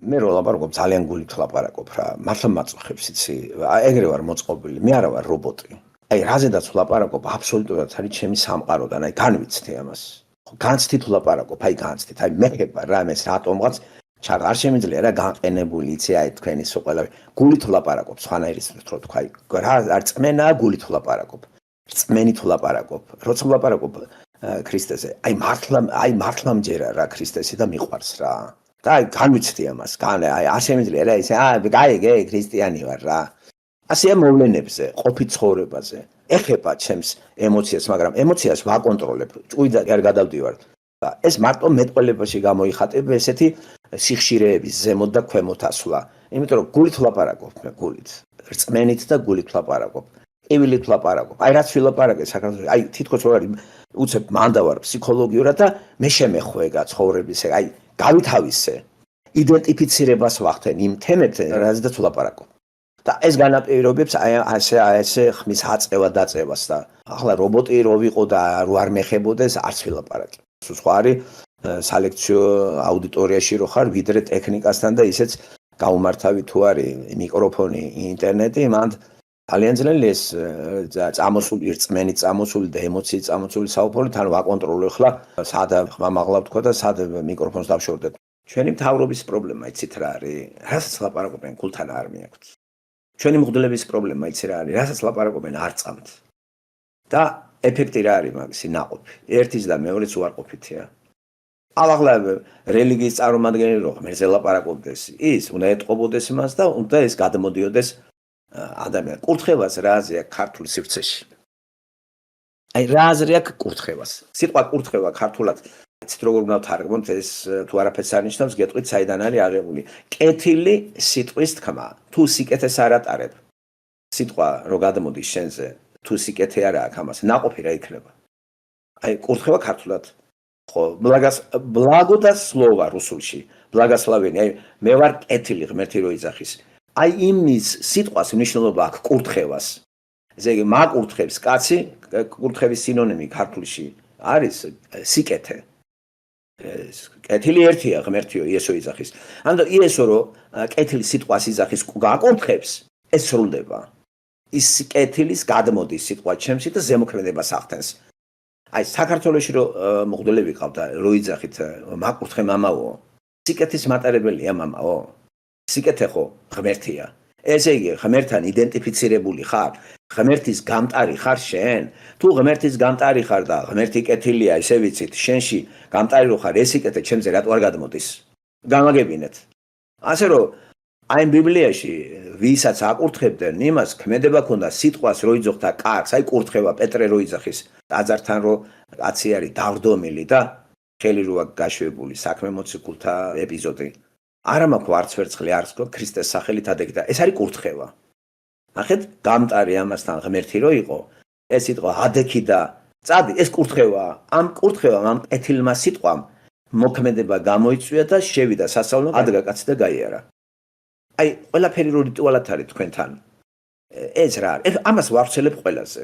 მე რო ლაპარაკობ ძალიან გულით ლაპარაკობ რა მართლა მაწუხებს იცი ეგრე ვარ მოწყობილი მე არა ვარ რობოტი აი რაზედაც ლაპარაკობ აბსოლუტურად არის ჩემი სამყაროდან აი განვიცდი ამას განცდით ლაპარაკობ აი განცდით აი მეხება რა მე რატომღაც არ შემიძლია რა განყენებული იცი აი თქვენი სულ ყველა გულით ლაპარაკობ სხვანაირის რო თქვა რა არ წმენაა გულით ლაპარაკობ რწმენით ლაპარაკობ როცა ლაპარაკობ ქრისტეზე აი მართლა მჯერა რა ქრისტესი და მიყვარს რა და აი განვიცდი ამას აი არ შემიძლია რა ისე გაიგე ქრისტიანი ვარ რა ასეა მოვლენებზე ყოფი ცხოვრებაზე ეხება ჩემს ემოციას მაგრამ ემოციას ვაკონტროლებ ჭუიდად არ გადავდივარ და ეს მარტო მეტყველებაში გამოიხატება ესეთი სიხშირეების ზემოთ და ქვემოთ ასვლა იმიტომ რომ გულით ლაპარაკობ მე გულით რწმენით და გულით ლაპარაკობ ემილით ლაპარაკობ აი რაც ვილაპარაკე საქართველოს აი თითქოს ვარ უცებ მანდავარ ფსიქოლოგიურად და მე შემეხვეგა ცხოვრების აი გავითავისე იდენტიფიცირებას ვახდენ იმ თემებზე რაზედაც ვლაპარაკობ და ეს განაპირობებს აი ასე ხმის აწევა დაწევას და ახლა რობოტი რო ვიყო და რო არ მეხებოდეს არც ვილაპარაკე სხვა არის სალექციო აუდიტორიაში რო ხარ ვიდრე ტექნიკასთან და ისეც გაუმართავი თუ არის მიკროფონი ინტერნეტი მანდ ძალიან ძნელი ეს წამოსული რწმენი წამოსული და ემოციი წამოსული საუბარი თან ვაკონტროლო ხლა სად ხმამაღლა ვთქვა და სად მიკროფონს დავშორდებ ჩვენი მთავრობის პრობლემა იცით რა არის რასაც ლაპარაკობენ გულთან არ მიაქვთ ჩვენი მღვდლების პრობლემა იცი რა არის რასაც ლაპარაკობენ არ წამთ და ეფექტი რა არის მაგისი ნაყოფი ერთის და მეორეს უარყოფითია ახლა რელიგიის წარმომადგენელი რო ღმერთზე ლაპარაკობდეს ის უნდა ეტყობოდეს მას და უნდა ეს გადმოდიოდეს ადამიან კურთხევას რა აზრია ქართულ სივრცეში აი რა აზრია კურთხევას სიტყვა კურთხევა ქართულად იცით როგორ უნდა თარგმნოთ ეს თუ არაფერს არ ნიშნავს გეტყვით საიდან არის აღებული კეთილი სიტყვის თქმა თუ სიკეთეს არ ატარებ სიტყვა რო გადმოდის შენზე თუ სიკეთე არა აქვს ამას ნაყოფი რა იქნება აი კურთხევა ქართულად ხო ბლაგო და სლოვა რუსულში ბლაგასლავენი აი მე ვარ კეთილი ღმერთი რო იძახის აი იმის სიტყვას მნიშვნელობა აქვს კურთხევას ესე იგი მაკურთხებს კაცი კურთხევის სინონიმი ქართულში არის სიკეთე კეთილი ერთია ღმერთიო იესო იძახის ანუ იესო რო კეთილი სიტყვას იძახის გაკურთხებს ეს სრულდება ის კეთილის გადმოდის სიტყვა ჩემში და ზემოქმედებას ახდენს აი საქართველოში რო მღვდლები ყავდა რო იძახით მაკურთხე მამაო სიკეთის მატარებელია მამაო სიკეთე ხო ღმერთია ესე იგი ღმერთთან იდენტიფიცირებული ხარ ღმერთის გამტარი ხარ შენ თუ ღმერთის გამტარი ხარ და ღმერთი კეთილია ესე ვიცით შენში გამტარი რო ხარ ეს სიკეთე ჩემზე რატო არ გადმოდის გამაგებინეთ ასე რომ აი ბიბლიაში ვისაც აკურთხებდნენ იმას ქმედება ქონდა სიტყვას რო იძახდა კარგს აი კურთხევა პეტრე რო იძახის ტაძართან რო კაცი არის დავდომილი და ხელი როა გაშვებული საქმე მოციქულთა ეპიზოდი არა მაქვს არც ვერცხლი არც ქრისტეს სახელით ადეკდა ეს არის კურთხევა ნახეთ გამტარი ამასთან ღმერთი რო იყო ეს სიტყვა ადექი და წადი ეს კურთხევა ამ კურთხევამ ამ კეთილმა სიტყვამ მოქმედება გამოიწვია და შევიდა სასწაულო ადგა კაცი და გაიარა აი ყველაფერი რო რიტუალად არის თქვენთან ეს რა არის ამას ვავრცელებ ყველაზე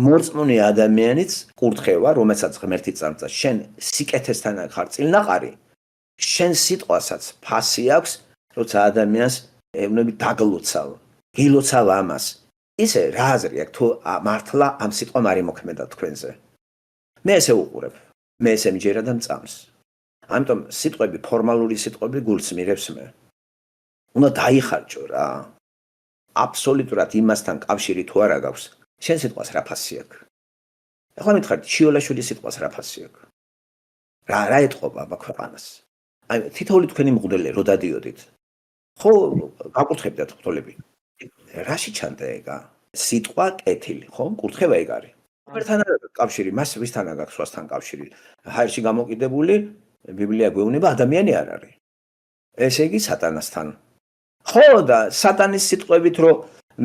მორწმუნე ადამიანიც კურთხევა რომელსაც ღმერთი წამწა შენ სიკეთესთან ხარ წილნაყარი შენ სიტყვასაც ფასი აქვს როცა ადამიანს ეუბნები დაგლოცავ გილოცავ ამას ისე რა აზრი აქვს თუ მართლა ამ სიტყვამ არ იმოქმედა თქვენზე მე ესე უყურებ მე ესე მჯერა და მწამს ამიტომ სიტყვები ფორმალური სიტყვები გულს მირებს მე უნდა დაიხარჯო რა აბსოლუტურად იმასთან კავშირი თუ არა გაქვს შენ სიტყვას რა ფასი აქვს ახლა მითხარით შიოლაშვილის სიტყვას რა ფასი აქვს რა ეთყობა ამ ქვეყანას აი თითოეული თქვენი მღვდელი რო დადიოდით ხო გაკურთხებდათ მღვდლები რაში ჩანდა ეგა სიტყვა კეთილი ხო კურთხევა ეგ არის ვერთან არა კავშირი მას ვისთან აქვს სხვასთან კავშირი ჰაერში გამოკიდებული ბიბლია გვეუბნება ადამიანი არ არის ესე იგი სატანასთან ხო და სატანის სიტყვებით რო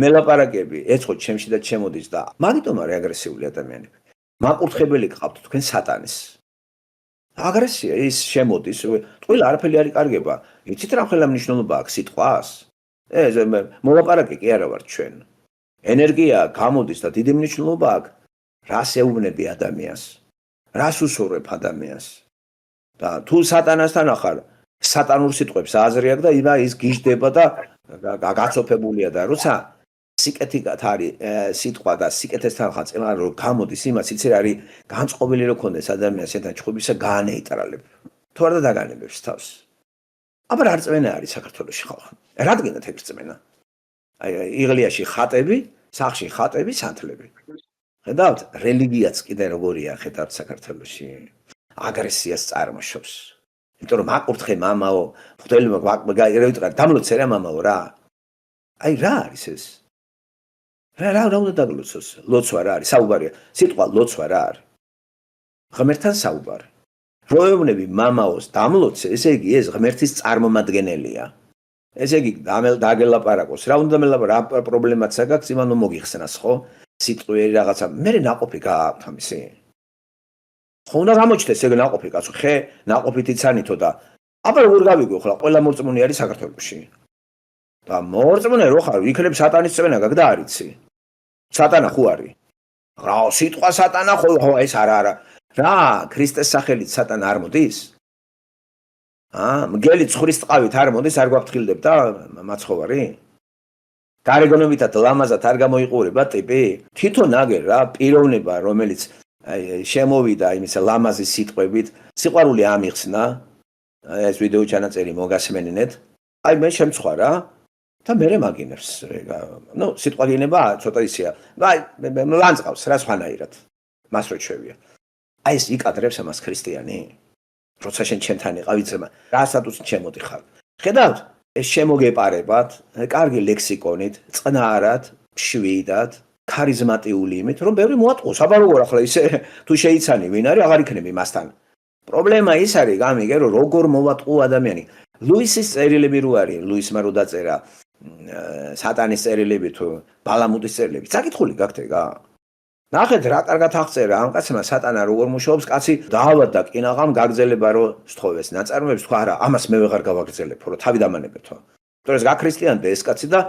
მელაპარაკები ეცხო ჩემში და ჩემოდის და მაგიტომ არის აგრესიული ადამიანები მაკურთხებელი გყავთ თქვენ სატანის აგრესია ის შემოდის ყველა არაფერი არ იკარგება იცით რა ხელა მნიშვნელობა აქვს სიტყვას ეს მოლაპარაკე კი არა ვარ ჩვენ ენერგია გამოდის და დიდი მნიშვნელობა აქვს რას ეუბნები ადამიანს რას უსურვებ ადამიანს და თუ სატანასთან ახარ სატანურ სიტყვებს აზრი აქვს და ის გიждდება და გაცოფებულია და როცა სიკეთით არის სიტყვა და სიკეთესთან ხარ წემა რომ გამოდის იმას იცი არის განწყობილი რო ქონდეს ადამიანს ესეთან ჭუბისა გაანეიტრალებ თუ არა დაგანებებს თავს აბა რა რწმენა არის საქართველოში ხალხი რადგანაც ეგ რწმენა აი იღლიაში ხატები სახში ხატები სანთლები ხედავთ რელიგიაც კიდე როგორია ხედავთ საქართველოში აგრესიას წარმოშობს იმიტომ რომ აკურთხე მამაო ხუთელმა გაიგრევიტყარ დამლოცე რა მამაო რა აი რა არის ეს რა უნდა დაგლოცოს ლოცვა რა არის საუბარია სიტყვა ლოცვა რა არის ღმერთთან საუბარი როევნები მამაოს დამლოცე ესე იგი ეს ღმერთის წარმომადგენელია ესე იგი დაგელაპარაკოს რა უნდა მელაპარაკო რა პრობლემაც აქვს იმან მოგიხსნას ხო სიტყვიერი რაღაცა მე ნაყოფი გააქვთ ამისი ხო უნდა გამოჩნდეს ეგ ნაყოფი კაცო ხე ნაყოფით იცანითო და აბა როგორ გავიგო ხო ყველა მორწმუნე არის საქართველოში და მორწმუნე რო ხარ იქნებ სატანის წმენა გაგდა არიცი სატანა ხო არის რა სიტყვა სატანა ხო ეს არა რა ქრისტეს სახელით სატანა არ მოდის მგელი ცხრის ტყავით არ მოდის არ გვაფრთხილდებ და მაცხოვარი გარეგნობითად ლამაზად არ გამოიყურება ტიპი თვითონ აგერ რა პიროვნება რომელიც შემოვიდა იმის ლამაზის სიტყვებით სიყვარული ამიხსნა ეს ვიდეო ჩანაწერი მოგასმენინეთ აი მე შემცხვა რა და მე მაგინებს ნუ სიტყვა გინება ცოტა ისია აი ლანძღავს რა სხვანაირად მას რო ჩვევია აი ეს იკადრებს ამას ქრისტიანი როცა შენ ჩემთან იყავი ძმა რა სტატუსით შემოდიხარ ხედავთ ეს შემოგეპარებათ კარგი ლექსიკონით წყნარად შვიდად ქარიზმატიული იმით რომ ბევრი მოატყოს აბა როგორ ახლა ისე თუ შეიცანი ვინ არის აღარ იქნები მასთან პრობლემა ის არის გამიგე რომ როგორ მოვატყო ადამიანი ლუისის წერილები რო არის ლუისმა რო დაწერა სატანის წერილები თუ ბალამუტის წერილები საკითხული გაქვთ ეგა ნახეთ რა კარგად აღწერა ამ კაცმა სატანა როგორ მუშაობს კაცი დაავად და კინაღამ გაგზელება რომ სთხოვეს ნაწარმოებს თქვა არა ამას მე ვეღარ გავაგრძელებ რომ თავი დამანებეთო იმიტომ ეს გაქრისტიანდა ეს კაცი და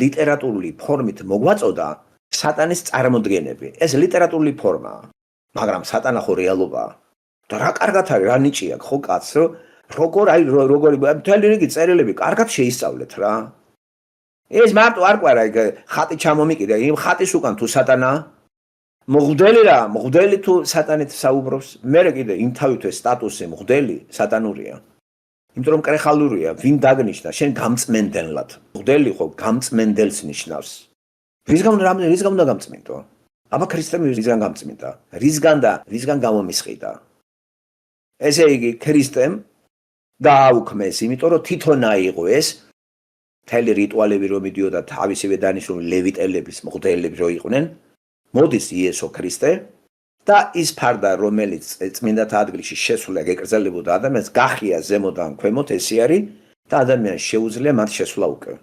ლიტერატურული ფორმით მოგვაწოდა სატანის წარმოდგენები ეს ლიტერატურული ფორმაა მაგრამ სატანა ხო რეალობაა და რა კარგად არის რა ნიჭი აქვს ხო კაცს როგორ აი როგორი მთელი რიგი წერილები კარგად შეისწავლეთ რა ეს მარტო არ ყარა ეგ ხატი ჩამომიკიდა იმ ხატის უკან თუ სატანა მღვდელი რა მღვდელი თუ სატანით საუბრობს მე კიდე იმ თავითვე სტატუსი მღვდელი სატანურია იმიტომ რომ კრეხალურია ვინ დაგნიშნა შენ გამწმენდელად მღვდელი ხო გამწმენდელს ნიშნავს რისგან უნდა გამწმინდო აბა ქრისტემ რისგან გამწმინდა რისგან გამომისყიდა ესე იგი ქრისტემ დააუქმეს იმიტომ რომ თვითონ აიღო ეს მთელი რიტუალები რომ მიდიოდა თავისივე დანიშნული ლევიტელების მღვდელები რო იყვნენ მოდის იესო ქრისტე და ის ფარდა რომელიც წმინდათა ადგილში შესვლა გეკრძალებოდა ადამიანს გახია ზემოდან ქვემოთ ესე არის და ადამიანს შეუძლია მათ შესვლა უკვე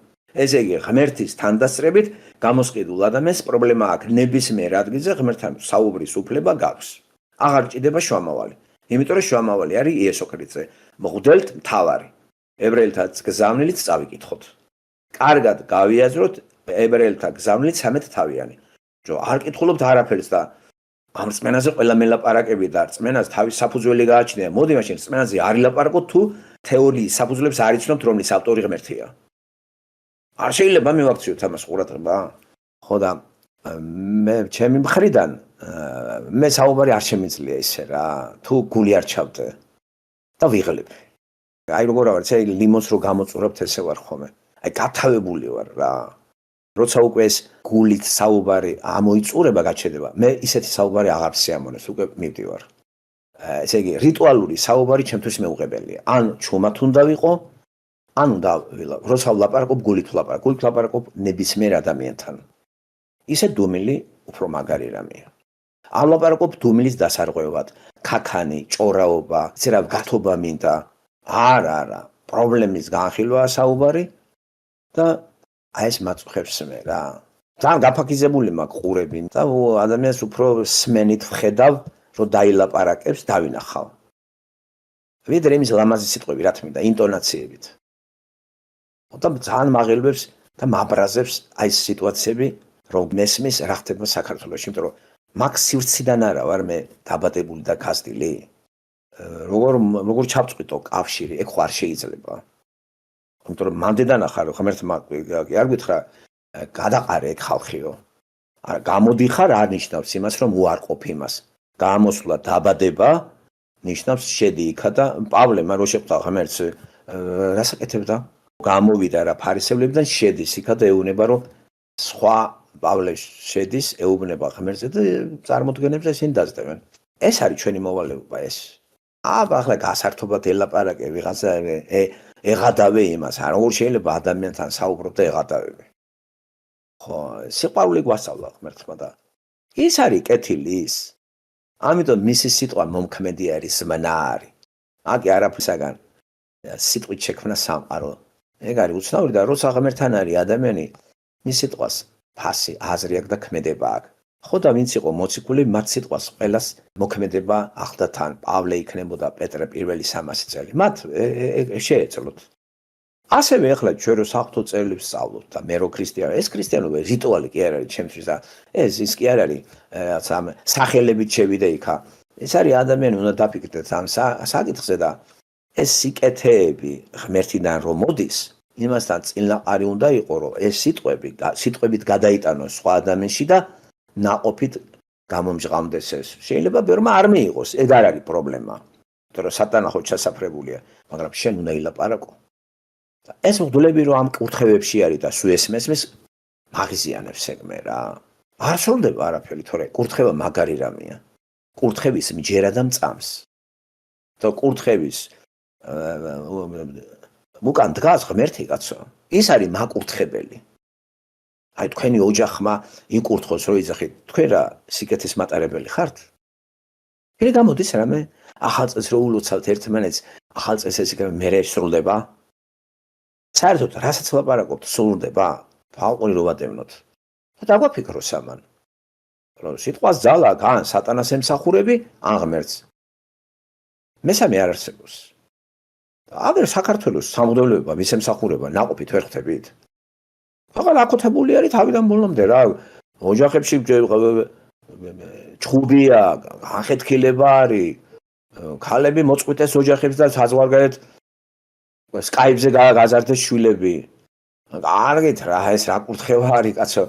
ესე იგი ღმერთის თანდასწრებით გამოსყიდულ ადამიანს პრობლემა აქვს ნებისმიერ ადგილზე ღმერთთან საუბრის უფლება გაქვს აღარ ჭიდება შუამავალი იმიტომ რომ შუამავალი არის იესო ქრისტე მღვდელთ მთავარი ებრაელთა გზავნილით წავიკითხოთ კარგად გავიაზროთ ებრაელთა გზავნილით 13 თავიანი რომ არ კითხულობთ არაფერს და ამ რწმენაზე ყველა მელაპარაკები და რწმენას თავის საფუძველი გააჩნია მოდი მაშინ რწმენაზე არ ილაპარაკოთ თუ თეორიის საფუძვლებს არ იცნობთ რომლის ავტორი ღმერთია არ შეიძლება მივაქციოთ ამას ყურადღება ხო და მე ჩემი მხრიდან მე საუბარი არ შემიძლია ისე რა თუ გული არ ჩავდე და ვიღლებ აი როგორ არის აი ლიმონს რო გამოწურებთ ესე ვარ ხოლმე აი გათავებული ვარ რა როცა უკვე ეს გულით საუბარი ამოიწურება გაჩნდება მე ისეთი საუბარი აღარ შეამონებს უკვე მივდივარ ესე იგი რიტუალური საუბარი ჩემთვის მეუღებელია ან ჩუმად უნდა ვიყო ან უნდა როცა ვლაპარაკობ გულით ვლაპარაკობ ნებისმიერ ადამიანთან ისე დუმილი უფრო მაგარი რამეა არ ვლაპარაკობ დუმილის დასარღვევად ქაქანი ჭორაობა ისე რა გათობა მინდა არა პრობლემის განხილვაა საუბარი და აი ეს მაწუხებს მე რა ძალიან გაფაქიზებული მაქვს ყურები და ადამიანს უფრო სმენით ვხედავ რომ დაილაპარაკებს დავინახავ ვიდრე იმის ლამაზი სიტყვები რა თქმა უნდა ინტონაციებით და ძალიან მაღელვებს და მაბრაზებს აი ეს სიტუაციები რომ მესმის რა ხდება საქართველოში იმიტომ რომ მაგ სივრციდან არა ვარ მე დაბადებული და ქასტილი როგორ ჩავწყვიტო კავშირი, ეგ ხო არ შეიძლება. იმიტომ რომ მანდედან ახარო ღმერთმა კი არ გითხრა გადაყარე ეგ ხალხიო. არა გამოდიხარ არ ნიშნავს იმას რომ უარყოფ იმას. გამოსვლა დაბადება ნიშნავს შედი იქა და პავლემ რო შეხვდა ღმერთს რასაკეთებდა? გამოვიდა რა ფარისევლებიდან შედის იქა და ეუბნება რომ სხვა პავლე შედის ეუბნება ღმერთზე და წარმოდგენებს ისინი დაძდებენ. ეს არის ჩვენი მოვალეობა ეს. ახლა გასართობად ელაპარაკე ვიღაცა ეღადავე იმას, როგორ შეიძლება ადამიანთან საუბრობ და ეღადავები. ხო, სიყვარული გვასწავლა ღმერთმა და ის არის კეთილი ის. ამიტომ მისი სიტყვა მომქმედი არის მნარი. აკი არაფრისაგან სიტყვით შექმნა სამყარო. ეგ არის უცნაური და როცა ღმერთთან არის ადამიანი მის სიტყვას ფასი, აზრი აქვს და ქმედება აქვს. ხო და ვინც იყო მოციქული, მათ სიტყვას ყველას მოქმედება ახდა თან. პავლე იქნებოდა პეტრე პირველი 300 წელი. მათ შეეძლოთ. ასევე ახლა ჩვენ რო საღვთო წერილებს სწავლობთ და მე რო ქრისტიანი, ეს ქრისტიანობა რიტუალი კი არ არის ჩემთვის და ის კი არ არის რაცა სახელებით შევიდე იქა. ეს არის ადამიანი უნდა დაფიქრდეთ ამ საკითხზე და ეს სიკეთეები ღმერთიდან რომ მოდის, იმასთან წინაყარი უნდა იყო რომ ეს სიტყვებით გადაიტანოს სხვა ადამიანში და ნაყოფით გამომჟღავნდეს ეს. შეიძლება ბევრმა არ მიიღოს, ეგ არ არის პრობლემა. იმიტომ რომ სატანა ხო ჩასაფრებულია, მაგრამ შენ უნდა ილაპარაკო. ეს მღვდლები რომ ამ კურთხევებში არის და სულ ეს მესმის მაგიზიანებს ეგმე რა. არ სრულდება არაფერი, თორე კურთხევა მაგარი რამეა. კურთხევის მჯერა და მწამს. და კურთხევის უკან დგას ღმერთი კაცო. ის არის მაკურთხებელი. აი თქვენი ოჯახმა იკურთხოს რომ იძახით, თქვენ რა სიკეთის მატარებელი ხართ? ეგ გამოდის რამე ახალწელს რო ულოცავთ ერთმანეთს, ახალწელს ეს მერე სრულდება. საერთოდ რასაც ლაპარაკობთ, სრულდება. ბალყური რო ვატევნოთ. და დაგვაფიქროს ამან. რომ სიტყვას ძალა ან სატანას ემსახურები, ან ღმერთს. მესამე არ არსებობს. აგერ საქართველოს სამღვდელოება ვის ემსახურება ნაყოფით ვერ ხვდებით. აღარ აკუთებული არის თავიდან ბოლომდე რა. ოჯახებში ჩხუბია, ახეთქილება არის. ქალები მოწყვიტეს ოჯახებს და საზღვარგარეთ სკაიპზე გაზარდეს შვილები. კარგით რა, ეს რა კურთხევა არის კაცო.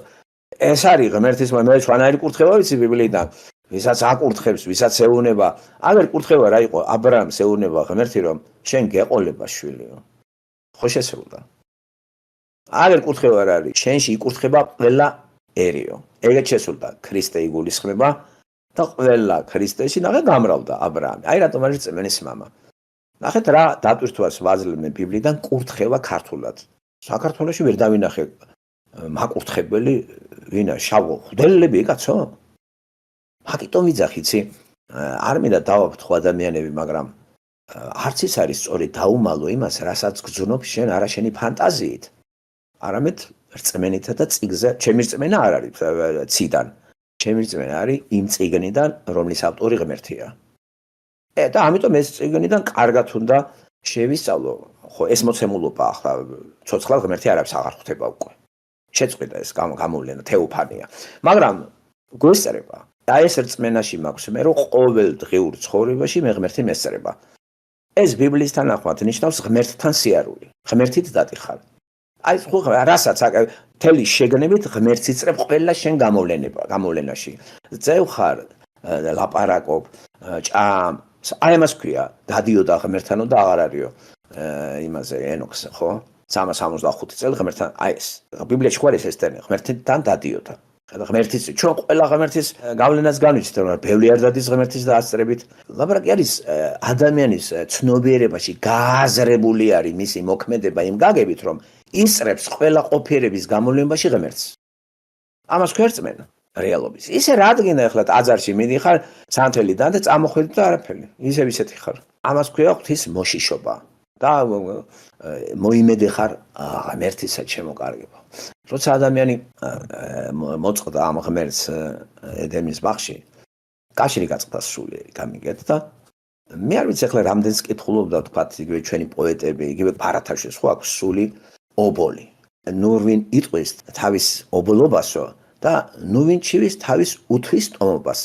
ეს არის ღმერთის მე ჩვენაირი კურთხევა ვიცი ბიბლიიდან. ვისაც აკურთხებს, ვისაც ეუნება, აგერ კურთხევა რა იყო, აბრაამს ეუნება ღმერთი რომ შენ გეყოლება შვილიო. ხო შესრულდა. აგერ კურთხევა რა არის, შენში იკურთხება ყველაერიო. ეგეც შესრულდა, ქრისტე იგულისხმება და ყველა ქრისტეში ნახე გამრავდა აბრაამი. აი რატომ არის წმენის მამა. ნახეთ რა დატვირთვას ვაძლევენ ბიბლიიდან კურთხევა ქართულად. საქართველოში ვერ დავინახე მაკურთხებელი ვინა შავო ხდელები კაცო. აკიტო ვიძახიცი, არ მინდა დავაფრთხო ადამიანები, მაგრამ არც ის არის სწორი დაუმალო იმას, რასაც გძნობ შენ არა შენი ფანტაზიით. არამედ რწმენითა და წიგზე, ჩემი რწმენა არ არის ციდან. ჩემი რწმენა არის იმ წიგნიდან, რომლის ავტორი ღმერთია. და ამიტომ ეს წიგნიდან კარგად უნდა შევისწავლო. ხო, ეს მოცემულობა ახლა ცოცხლად ღმერთი არ არის აღარ ხვდება უკვე. შეწყვიტა ეს გამოვლენა თეოფანია. მაგრამ გვესწრება და ეს რწმენაში მაქვს მე რომ ყოველ დღეურ ცხოვრებაში მე ღმერთი მესწრება. ეს ბიბლიის თანახმად ნიშნავს ღმერთთან სიარული. ღმერთით დატიხარ. აი ხო რასაც თელი შეგნებით ღმერთს იწრებ ყველა შენ გამოვლენაში. ძევხარ, ლაპარაკობ, ჭამ, აი ამას ქვია, დადიოდა ღმერთთანო და აღარ არისო. იმაზე ენოქს ხო? 365 წელი ღმერთთან აი ეს. ბიბლიაში ხო არის ეს ტერმინი, ღმერთთან დადიოდა. ღმერთის ჩვენ ყველა ღმერთის გავლენას განვიცდით რომ ბევრი არ დადის ღმერთის და ასწრებით. ლაპარაკი არის ადამიანის ცნობიერებაში გააზრებული არის მისი მოქმედება იმ გაგებით რომ ისწრებს ყველა ყოფიერების გამოვლენაში ღმერთს. ამას ქვერწმენა რეალობის. ისე რადგან ახლა ტაძარში მიდიხარ სანთელიდან და წამოხვედი და არაფერი. ისეთი ხარ. ამას ქვია ღვთის მოშიშობა. და მოიმედე ხარ ღმერთისა ჩემო კარგებო. როცა ადამიანი მოწყდა ამ ღმერთს ედემის ბაღში, კავშირი გაწყდა სულიერი გამიგეთ და მე არ ვიცი ახლა რამდენს კითხულობდა თქვათ იგივე ჩვენი პოეტები, იგივე ბარათაშვილს ხო აქვს სული ობოლი. ნუ ვინ იტყვის თავის ობოლობასო და ნუ ვინ ჩივის თავის უთვის ტომობას.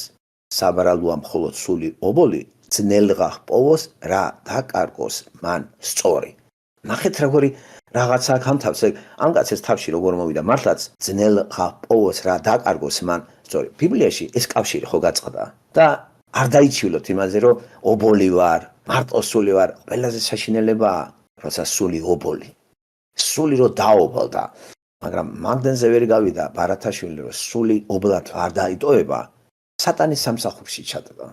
საბრალოა მხოლოდ სული ობოლი ძნელღა ჰპოვოს რა დაკარგოს მან სწორი. ნახეთ როგორი რაღაცა გამთავსე ამ კაცის თავში როგორ მოვიდა მართლაც ძნელღა ჰპოვოს რა დაკარგოს მან სწორი. ბიბლიაში ეს კავშირი ხო გაწყდა და არ დაიჩივლოთ იმაზე რომ ობოლი ვარ, მარტოსული ვარ, ყველაზე საშინელებაა როცა სული ობოლი. სული რო დაობალდა, მაგრამ მაგდენზე ვერ გავიდა ბარათაშვილი რომ სული ობლად არ დაიტოვება, სატანის სამსახურში ჩადგა.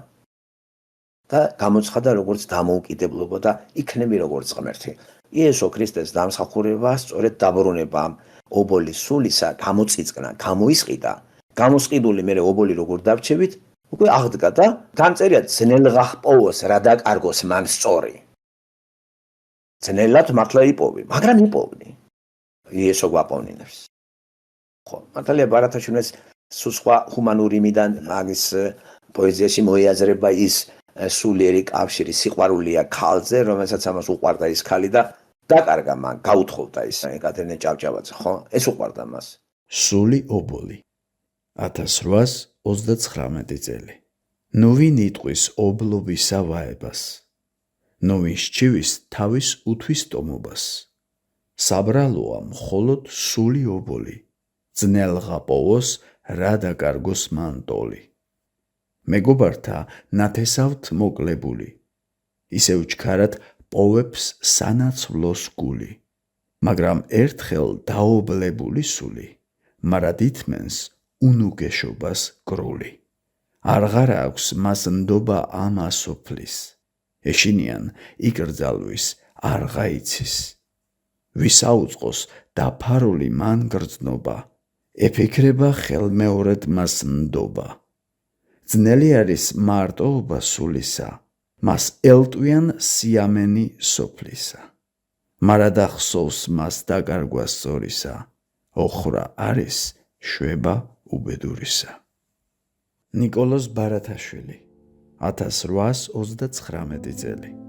და გამოცხადა როგორც დამოუკიდებლობა და იქნები როგორც ღმერთი. იესო ქრისტეს დამსახურება სწორედ დაბრუნება ობოლის სულისა გამოწიწკნა, გამოისყიდა, გამოსყიდული მერე ობოლი როგორ დარჩევით, უკვე აღდგა და განწერია ძნელღა ჰპოვოს რა დაკარგოს მან სწორი. ძნელად მართლა იპოვი, მაგრამ იპოვნი. იესო გვაპოვნინებს. ხო, მართალია ბარათაშვილის სხვა ჰუმანური მიდან მაგის პოეზიაში მოიაზრება ის სულიერი კავშირი, სიყვარულია ქალზე, რომელსაც ამას უყვარდა ის ქალი და დაკარგა მან, გაუთხოვდა ის ეკატერინე ჭავჭავაძე, ხო? ეს უყვარდა მას. სული ობოლი 1839 წელი. ნუ ვინ იტყვის ობლობისა ვაებას, ნუ ვინ სჩივის თავის უთვის ტომობას. საბრალოა მხოლოდ სული ობოლი, ძნელღა პოვოს რა დაკარგოს მან ტოლი. მეგობართა ნათესავთ მოკლებული, ისევ ჩქარად პოვებს სანაცვლოს გული, მაგრამ ერთხელ დაობლებული სული, მარად ითმენს უნუგეშობას გრული. არღარ აქვს მას ნდობა ამა სოფლის, ეშინიან იკრძალვის არღა იცის. ვისაუწყოს დაფარული მან გრძნობა, ეფიქრება ხელმეორედ მას ნდობა. ძნელი არის მარტოობა სულისა, მას ელტვიან სიამენი სოფლისა. მარად ახსოვს მას დაკარგვა სწორისა, ოხრა არის შვება უბედურისა. ნიკოლოზ ბარათაშვილი 1839 წელი.